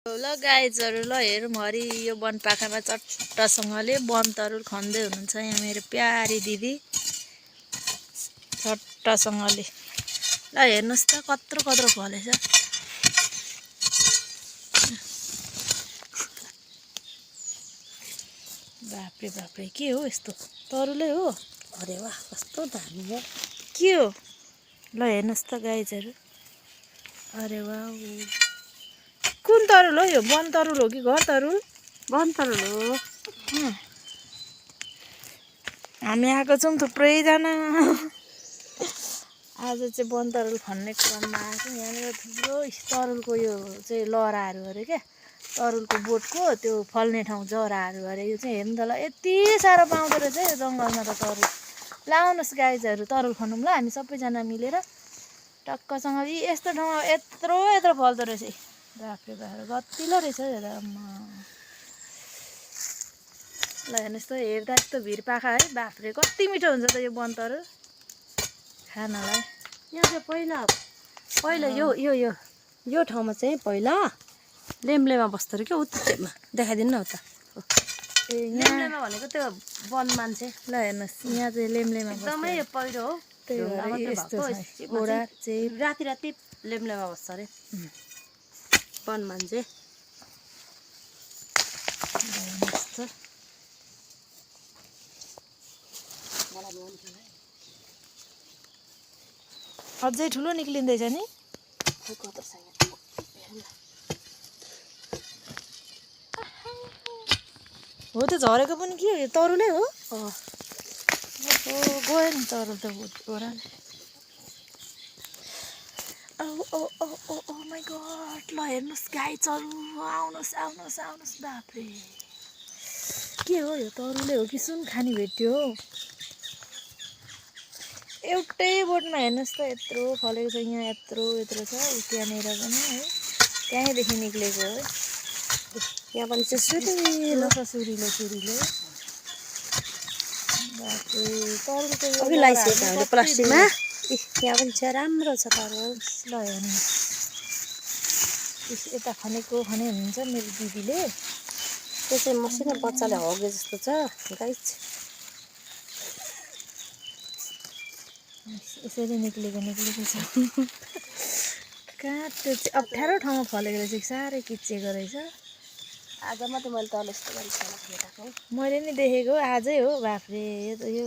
ल गाइजहरु ल हेरौँ हरि यो वनपाखामा चट्टसँगले वनतरुल खन्दै हुनुहुन्छ यहाँ मेरो प्यारी दिदी चट्टसँगले। ल हेर्नुस् त कत्रो कत्रो फलेछ। बाफ्रे बाफ्रे के हो यस्तो तरुलै हो। अरे वाह कस्तो दामी हो। के हो ल हेर्नुस् त गाइजहरु। अरे वाह कुन तरुल हो यो? वन तरुल हो कि घर तरुल? वन तरुल हो। हामी आएको छौँ थुप्रैजना। आज चाहिँ वन तरुल खन्ने क्रममा आएको। यहाँनिर थुप्रो तरुलको यो चाहिँ लहराहरू अरे क्या, तरुलको बोटको त्यो फल्ने ठाउँ जराहरू अरे। यो चाहिँ हेर्नु त ल यति साह्रो पाउँदो रहेछ यो जङ्गलमा त तरुल। ल आउनुहोस् गाइजहरू तरुल खनौँ ल हामी सबैजना मिलेर टक्कसँग। यस्तो ठाउँमा यत्रो यत्रो फल्दो रहेछ। बाफ्रे बाफ्रे गतिलो रहेछ यो त। ल हेर्नुहोस् त हेर्दा यस्तो भिरपाखा है। बाफ्रे कति मिठो हुन्छ त यो वनतरुल खानलाई। यहाँ चाहिँ पहिला यो ठाउँमा चाहिँ पहिला लेम्लेमा बस्दो रहेछ क्या। उत्तेमा देखाइदिनु न उता। ए लेम्लेमा भनेको त्यो वन मान्छे। ल हेर्नुहोस् यहाँ चाहिँ लेम्लेमा एकदमै यो पहिरो हो। त्यही भएर यस्तो ओडा चाहिँ राति राति लेम्लेमा बस्छ अरे वन मान्छे। अझै ठुलो निक्लिँदैछ नि। हो त्यो झरेको पनि के हो? यो तरुलै हो। गयो नि तरुल त ओरा। ओ माई गड ल हेर्नुहोस् गाई चरु आउनुहोस् आउनुहोस् आउनुहोस्। बाफ्रे के हो यो? तरुलै हो कि सुन खानी भेट्यो हो। एउटै बोटमा हेर्नुहोस् त यत्रो फलेको छ। यहाँ यत्रो यत्रो छ। त्यहाँनिर पनि है त्यहीँदेखि निक्लेको हो। यहाँ पनि चाहिँ सुरिलो छ सुरिलो सुरिलो। बाफ्रे तरुलको यो अघि लगाइसकेको हामीले प्लास्टिकमा। यहाँ पनि छ राम्रो छ तरुल। ल हेर्नुहोस् यता खनेको खने हुनुहुन्छ मेरो दिदीले। त्यो चाहिँ मसिनो बच्चाले हगे जस्तो छ गाइस। यसरी निक्लेको छ। कहाँ त्यो चाहिँ अप्ठ्यारो ठाउँमा फलेको रहेछ कि साह्रै किचेको रहेछ। आज मात्रै मैले तल यस्तो भेटाएको। मैले नि देखेको आजै हो। बाफ्रे यो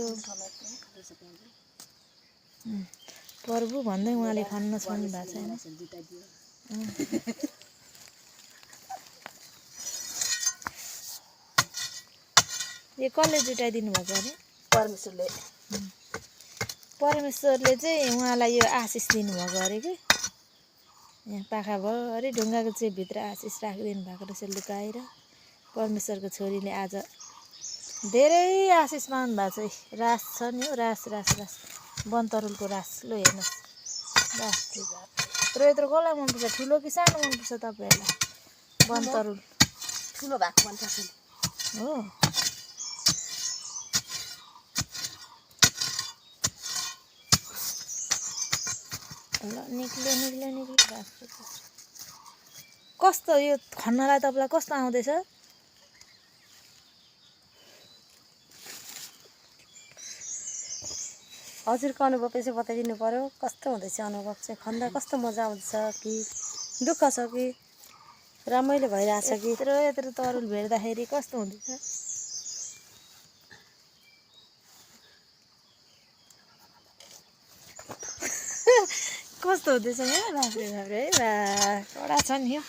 प्रभु भन्दै उहाँले खन्न छोड्नु भएको छैन। यो कसले जुटाइदिनु भएको अरे? परमेश्वरले। परमेश्वरले चाहिँ उहाँलाई यो आशिष दिनुभएको अरे कि। यहाँ पाखाभरि ढुङ्गाको चेपभित्र आशिष राखिदिनु भएको रहेछ लुकाएर। परमेश्वरको छोरीले आज धेरै आशिष पाउनु भएको छ। रास छ नि हो रास रास रास वनतरुलको रास। ल हेर्नुहोस् बाफ्रे यत्रो यत्रो कसलाई मनपर्छ? ठुलो कि सानो मनपर्छ तपाईँहरूलाई? वनतरुल ठुलो भएको मनपर्छ हो। ल निक्ल्यो निक्ल्यो निक्ल्यो। बाफ्रे कस्तो यो खन्नलाई तपाईँलाई कस्तो आउँदैछ? हजुरको अनुभव चाहिँ बताइदिनु पर्यो। कस्तो हुँदैछ अनुभव चाहिँ? खन्दा कस्तो मजा आउँछ कि दुःख छ कि रमाइलो भइरहेछ कि? यत्रो यत्रो तरुल भेट्दाखेरि कस्तो हुँदैछ? कस्तो हुँदैछ यहाँ? बाफ्रे बाफ्रे है बा कडा छ नि यो।